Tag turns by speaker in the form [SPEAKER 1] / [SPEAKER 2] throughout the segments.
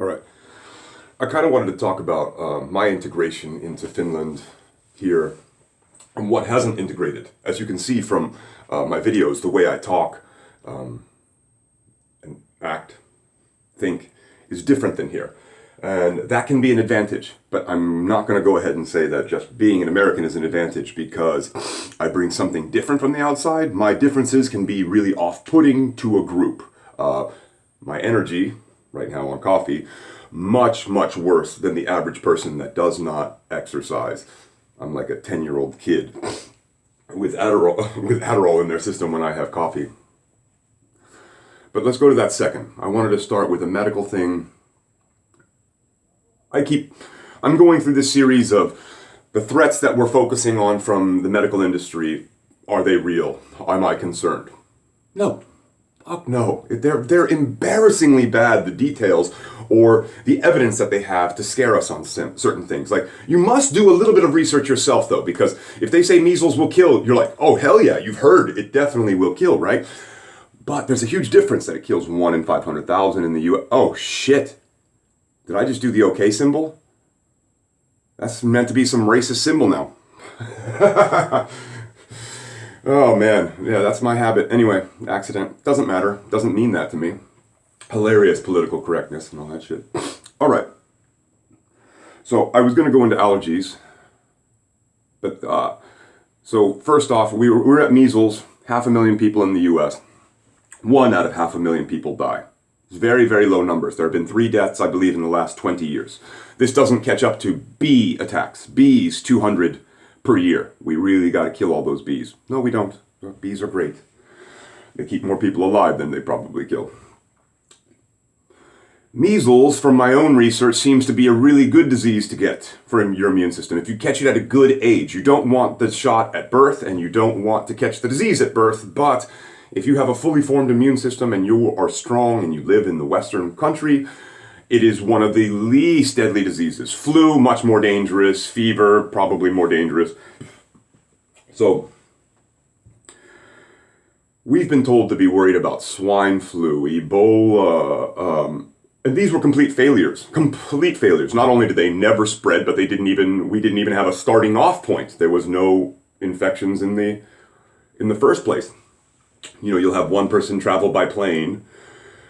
[SPEAKER 1] All right. I kind of wanted to talk about my integration into Finland here and what hasn't integrated. As you can see from my videos, the way I talk and act, think, is different than here. And that can be an advantage, but I'm not going to go ahead and say that just being an American is an advantage because I bring something different from the outside. My differences can be really off-putting to a group. My energy, right now on coffee, much worse than the average person that does not exercise. I'm like a 10-year-old kid with Adderall in their system when I have coffee. But let's go to that second. I wanted to start with a medical thing. I'm going through this series of the threats that we're focusing on from the medical industry. Are they real? Am I concerned? No. Fuck no. They're embarrassingly bad, the details or the evidence that they have to scare us on certain things. Like, you must do a little bit of research yourself, though, because if they say measles will kill, you're like, oh, hell yeah, you've heard it definitely will kill, right? But there's a huge difference that it kills 1 in 500,000 in the U.S. Oh, shit. Did I just do the OK symbol? That's meant to be some racist symbol now. Oh man, yeah, that's my habit. Anyway, accident. Doesn't matter. Doesn't mean that to me. Hilarious political correctness and all that shit. All right. So I was going to go into allergies. But, so first off, we're at measles. 500,000 people in the U.S. 1 out of 500,000 people die. It's very low numbers. There have been 3 deaths, I believe, in the last 20 years. This doesn't catch up to bee attacks. Bees, 200 per year. We really got to kill all those bees. No, we don't. Bees are great. They keep more people alive than they probably kill. Measles, from my own research, seems to be a really good disease to get for your immune system. If you catch it at a good age, you don't want the shot at birth and you don't want to catch the disease at birth, but if you have a fully formed immune system and you are strong and you live in the Western country, it is one of the least deadly diseases. Flu, much more dangerous. Fever, probably more dangerous. So, we've been told to be worried about swine flu, Ebola, and these were complete failures. Complete failures. Not only did they never spread, but we didn't even have a starting off point. There was no infections in the first place. You know, you'll have one person travel by plane.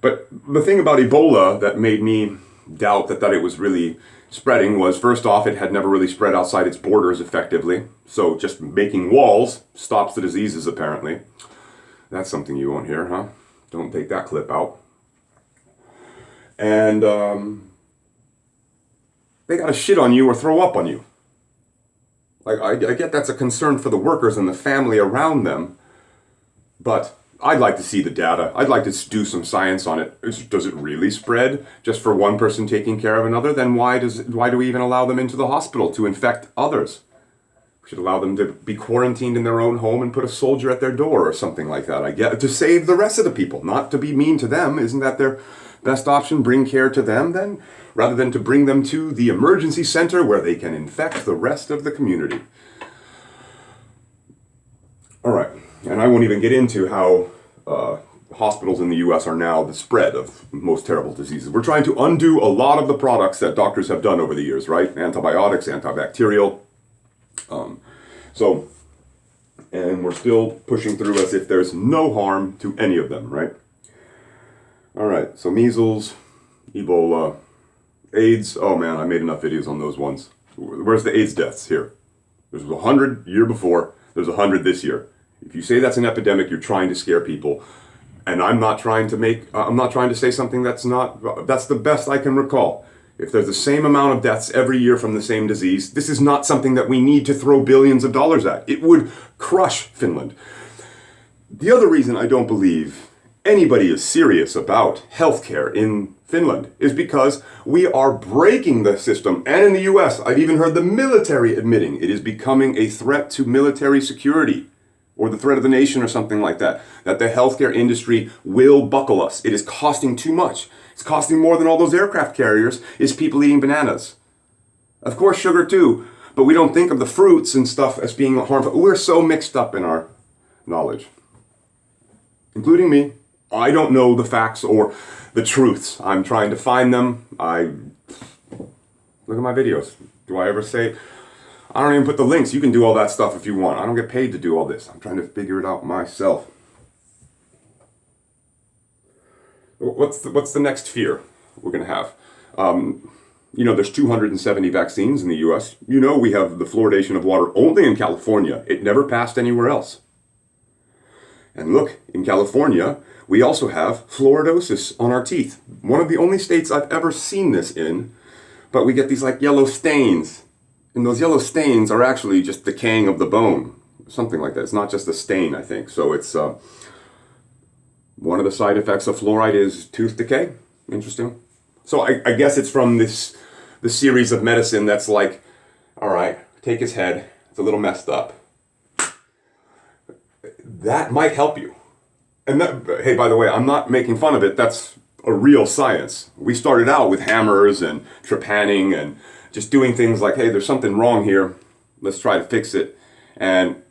[SPEAKER 1] But the thing about Ebola that made me doubt that it was really spreading was, first off, it had never really spread outside its borders effectively. So just making walls stops the diseases, apparently. That's something you won't hear, huh? Don't take that clip out. And they gotta shit on you or throw up on you. Like, I get that's a concern for the workers and the family around them, but I'd like to see the data. I'd like to do some science on it. Does it really spread just for one person taking care of another? Then why do we even allow them into the hospital to infect others? We should allow them to be quarantined in their own home and put a soldier at their door or something like that. I get to save the rest of the people, not to be mean to them. Isn't that their best option? Bring care to them then, rather than to bring them to the emergency center where they can infect the rest of the community. All right. And I won't even get into how hospitals in the U.S. are now the spread of most terrible diseases. We're trying to undo a lot of the products that doctors have done over the years, right? Antibiotics, antibacterial. And we're still pushing through as if there's no harm to any of them, right? All right, so measles, Ebola, AIDS. Oh man, I made enough videos on those ones. Where's the AIDS deaths here? There's 100 year before, there's 100 this year. If you say that's an epidemic, you're trying to scare people. And I'm not trying to say something that's the best I can recall. If there's the same amount of deaths every year from the same disease, this is not something that we need to throw billions of dollars at. It would crush Finland. The other reason I don't believe anybody is serious about healthcare in Finland is because we are breaking the system. And in the US, I've even heard the military admitting it is becoming a threat to military security, or the threat of the nation or something like that the healthcare industry will buckle us. It is costing too much. It's costing more than all those aircraft carriers is people eating bananas. Of course, sugar too, but we don't think of the fruits and stuff as being harmful. We're so mixed up in our knowledge, including me. I don't know the facts or the truths. I'm trying to find them. Look at my videos. Do I ever say, I don't even put the links. You can do all that stuff if you want. I don't get paid to do all this. I'm trying to figure it out myself. What's the next fear we're going to have? There's 270 vaccines in the U.S. We have the fluoridation of water only in California. It never passed anywhere else. And look, in California, we also have fluoridosis on our teeth. One of the only states I've ever seen this in, but we get these like yellow stains. And those yellow stains are actually just decaying of the bone. Something like that. It's not just a stain, I think. So it's one of the side effects of fluoride is tooth decay. Interesting. So I guess it's from the series of medicine that's like, all right, take his head. It's a little messed up. That might help you. And hey, by the way, I'm not making fun of it. That's a real science. We started out with hammers and trepanning and just doing things like, hey, there's something wrong here. Let's try to fix it. And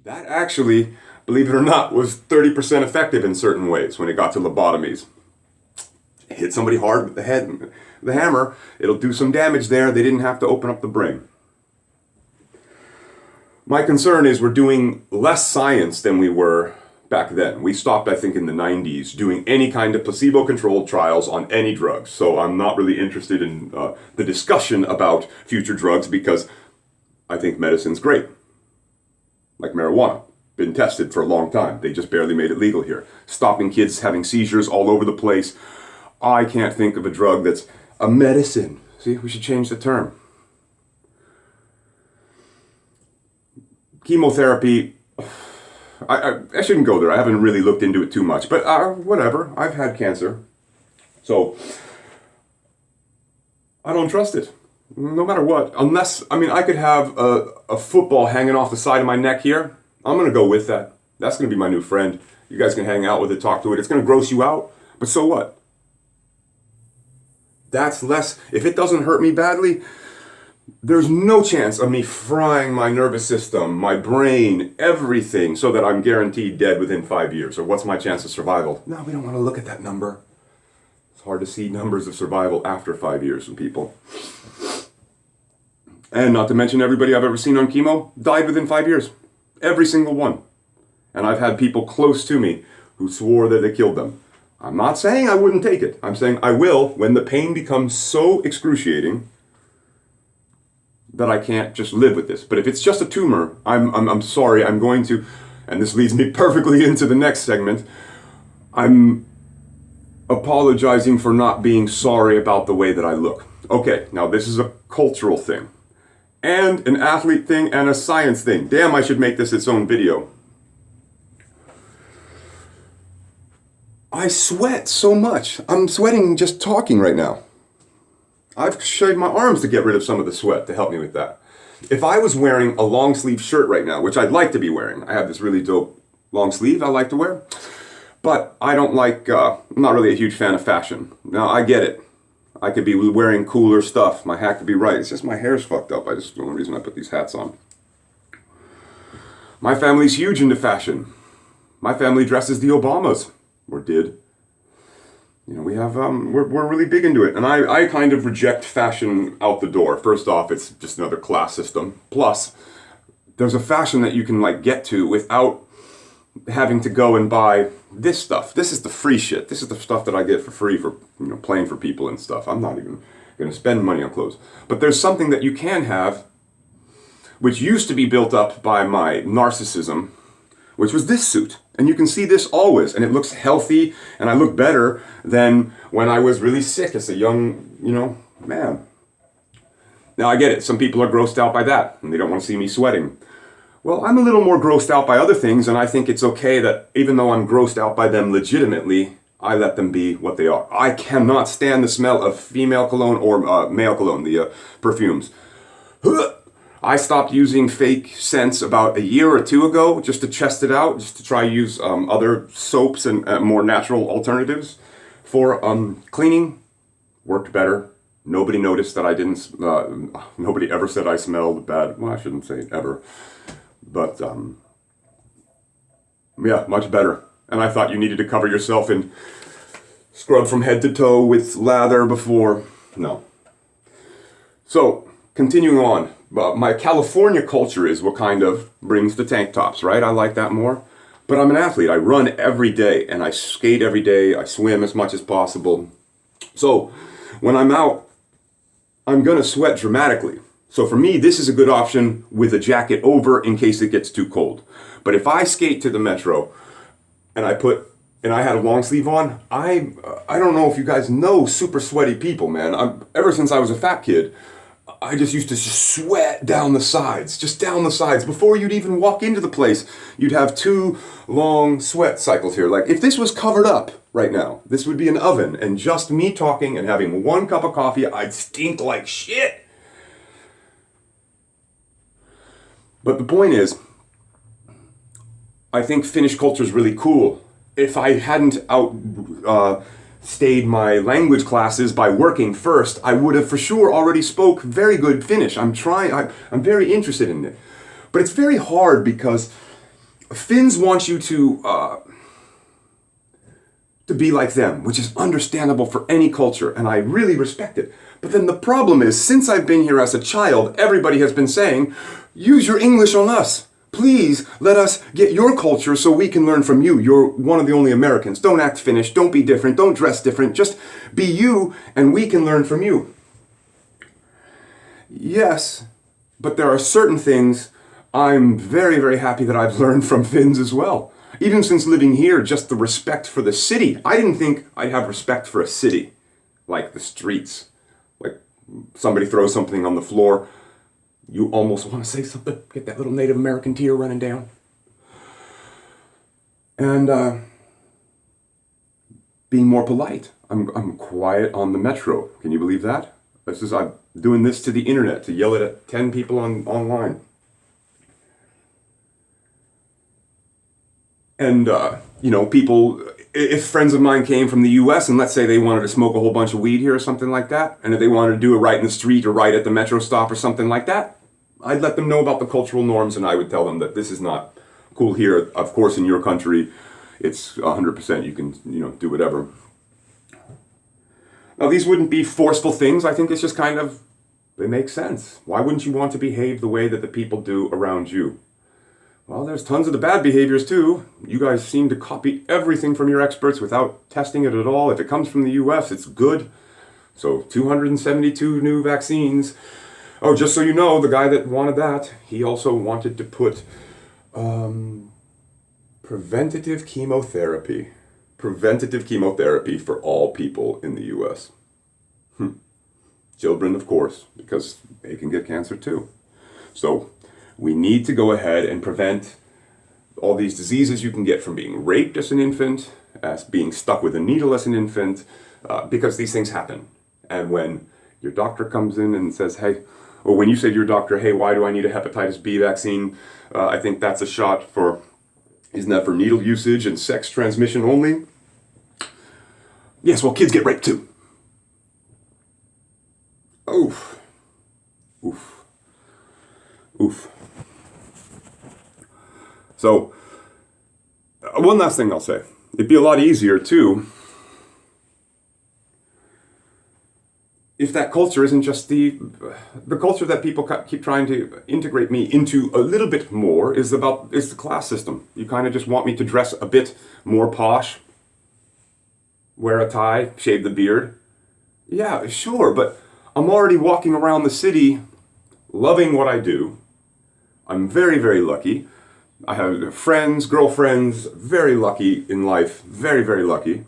[SPEAKER 1] that actually, believe it or not, was 30% effective in certain ways when it got to lobotomies. Hit somebody hard with the head, with the hammer, it'll do some damage there. They didn't have to open up the brain. My concern is we're doing less science than we were back then. We stopped, I think, in the 90s doing any kind of placebo-controlled trials on any drugs. So I'm not really interested in the discussion about future drugs because I think medicine's great. Like marijuana. Been tested for a long time. They just barely made it legal here. Stopping kids having seizures all over the place. I can't think of a drug that's a medicine. See, we should change the term. Chemotherapy, I shouldn't go there. I haven't really looked into it too much. But whatever, I've had cancer. So, I don't trust it. No matter what. Unless, I could have a football hanging off the side of my neck here. I'm going to go with that. That's going to be my new friend. You guys can hang out with it, talk to it. It's going to gross you out. But so what? That's less, if it doesn't hurt me badly, there's no chance of me frying my nervous system, my brain, everything, so that I'm guaranteed dead within 5 years. Or what's my chance of survival? No, we don't want to look at that number. It's hard to see numbers of survival after 5 years from people. And not to mention everybody I've ever seen on chemo died within 5 years. Every single one. And I've had people close to me who swore that they killed them. I'm not saying I wouldn't take it. I'm saying I will when the pain becomes so excruciating that I can't just live with this. But if it's just a tumor, I'm sorry, I'm going to, and this leads me perfectly into the next segment, I'm apologizing for not being sorry about the way that I look. Okay, now this is a cultural thing, and an athlete thing, and a science thing. Damn, I should make this its own video. I sweat so much. I'm sweating just talking right now. I've shaved my arms to get rid of some of the sweat to help me with that. If I was wearing a long sleeve shirt right now, which I'd like to be wearing, I have this really dope long sleeve I like to wear, but I don't like, I'm not really a huge fan of fashion. Now, I get it. I could be wearing cooler stuff. My hat could be right. It's just my hair's fucked up. That's the only reason I put these hats on. My family's huge into fashion. My family dresses the Obamas. Or did. We have, we're really big into it. And I kind of reject fashion out the door. First off, it's just another class system. Plus, there's a fashion that you can get to without having to go and buy this stuff. This is the free shit. This is the stuff that I get for free for, playing for people and stuff. I'm not even going to spend money on clothes. But there's something that you can have, which used to be built up by my narcissism, which was this suit. And you can see this always, and it looks healthy, and I look better than when I was really sick as a young, man. Now, I get it. Some people are grossed out by that, and they don't want to see me sweating. Well, I'm a little more grossed out by other things, and I think it's okay that even though I'm grossed out by them legitimately, I let them be what they are. I cannot stand the smell of female cologne or male cologne, the perfumes. I stopped using fake scents about a year or two ago just to test it out, just to try use other soaps and more natural alternatives for cleaning. Worked better. Nobody noticed that I didn't, nobody ever said I smelled bad. Well, I shouldn't say ever. But, yeah, much better. And I thought you needed to cover yourself in scrub from head to toe with lather before. No. So, continuing on. My California culture is what kind of brings the tank tops, right? I like that more. But I'm an athlete. I run every day and I skate every day. I swim as much as possible. So, when I'm out, I'm going to sweat dramatically. So for me, this is a good option with a jacket over in case it gets too cold. But if I skate to the metro and I had a long sleeve on, I don't know if you guys know super sweaty people, man. Ever since I was a fat kid, I just used to sweat down the sides, just down the sides. Before you'd even walk into the place, you'd have 2 long sweat cycles here. Like if this was covered up right now, this would be an oven, and just me talking and having 1 cup of coffee, I'd stink like shit. But the point is, I think Finnish culture is really cool. If I hadn't outstayed my language classes by working first, I would have for sure already spoke very good Finnish. I'm very interested in it. But it's very hard because Finns want you to be like them, which is understandable for any culture, and I really respect it. But then the problem is, since I've been here as a child, everybody has been saying, use your English on us. Please let us get your culture so we can learn from you. You're one of the only Americans. Don't act Finnish. Don't be different. Don't dress different. Just be you and we can learn from you. Yes, but there are certain things I'm very, very happy that I've learned from Finns as well. Even since living here, just the respect for the city. I didn't think I'd have respect for a city, like the streets. Like somebody throws something on the floor, you almost want to say something, get that little Native American tear running down. And being more polite. I'm quiet on the metro. Can you believe that? I'm doing this to the internet, to yell at 10 people online. And, people, if friends of mine came from the US and let's say they wanted to smoke a whole bunch of weed here or something like that, and if they wanted to do it right in the street or right at the metro stop or something like that, I'd let them know about the cultural norms and I would tell them that this is not cool here. Of course, in your country, it's 100%. You can, do whatever. Now, these wouldn't be forceful things. I think it's just kind of, they make sense. Why wouldn't you want to behave the way that the people do around you? Well, there's tons of the bad behaviors too. You guys seem to copy everything from your experts without testing it at all. If it comes from the US, it's good. So 272 new vaccines. Oh, just so you know, the guy that wanted that, he also wanted to put preventative chemotherapy. Preventative chemotherapy for all people in the US. Children, of course, because they can get cancer too. So we need to go ahead and prevent all these diseases you can get from being raped as an infant, as being stuck with a needle as an infant, because these things happen. And when your doctor comes in and says, hey, or when you say to your doctor, hey, why do I need a hepatitis B vaccine? I think that's a shot for, isn't that for needle usage and sex transmission only? Yes, well, kids get raped too. Oof. Oof. Oof. So, one last thing I'll say. It'd be a lot easier, too, if that culture isn't just the culture that people keep trying to integrate me into a little bit more is the class system. You kind of just want me to dress a bit more posh, wear a tie, shave the beard. Yeah, sure, but I'm already walking around the city loving what I do. I'm very, very lucky. I have friends, girlfriends, very lucky in life, very, very lucky.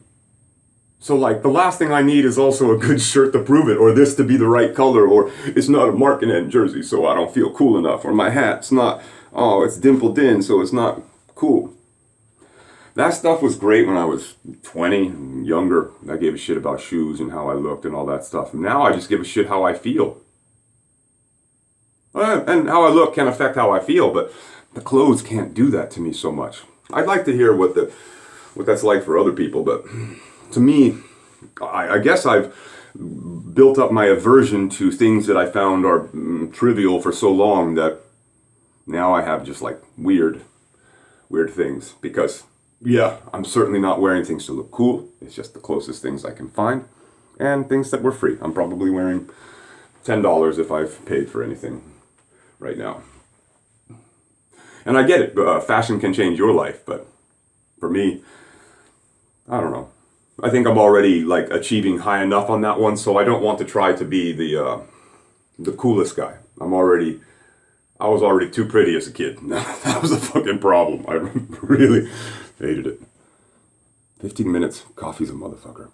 [SPEAKER 1] So the last thing I need is also a good shirt to prove it, or this to be the right color, or it's not a Market jersey, so I don't feel cool enough, or my hat's not, it's dimpled in, so it's not cool. That stuff was great when I was 20 and younger. I gave a shit about shoes and how I looked and all that stuff. Now I just give a shit how I feel. And how I look can affect how I feel, but the clothes can't do that to me so much. I'd like to hear what that's like for other people, but to me, I guess I've built up my aversion to things that I found are trivial for so long that now I have just weird things, because yeah, I'm certainly not wearing things to look cool. It's just the closest things I can find. And things that were free. I'm probably wearing $10 if I've paid for anything right now. And I get it, fashion can change your life, but for me, I don't know. I think I'm already like achieving high enough on that one, so I don't want to try to be the coolest guy. I was already too pretty as a kid. That was a fucking problem. I really hated it. 15 minutes, coffee's a motherfucker.